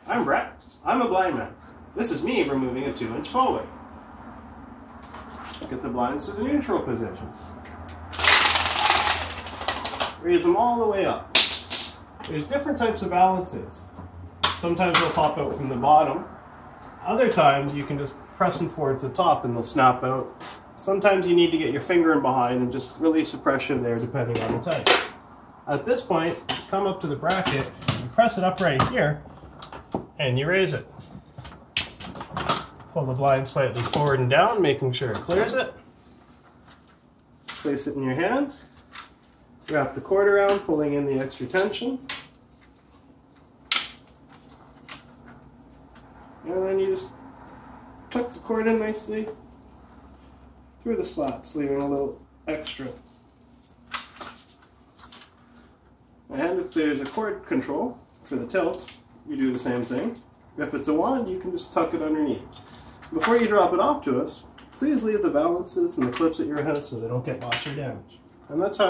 I'm Brett. I'm a blind man. This is me removing a 2-inch faux. Get the blinds to the neutral position. Raise them all the way up. There's different types of balances. Sometimes they'll pop out from the bottom. Other times you can just press them towards the top and they'll snap out. Sometimes you need to get your finger in behind and just release the pressure there depending on the type. At this point, you come up to the bracket, you press it up right here, and you raise it. Pull the blind slightly forward and down, making sure it clears it. Place it in your hand. Wrap the cord around, pulling in the extra tension. And then you just tuck the cord in nicely through the slats, leaving a little extra. And if there's a cord control for the tilt, you do the same thing. If it's a wand, you can just tuck it underneath. Before you drop it off to us, please leave the balances and the clips at your house so they don't get lost or damaged. And that's how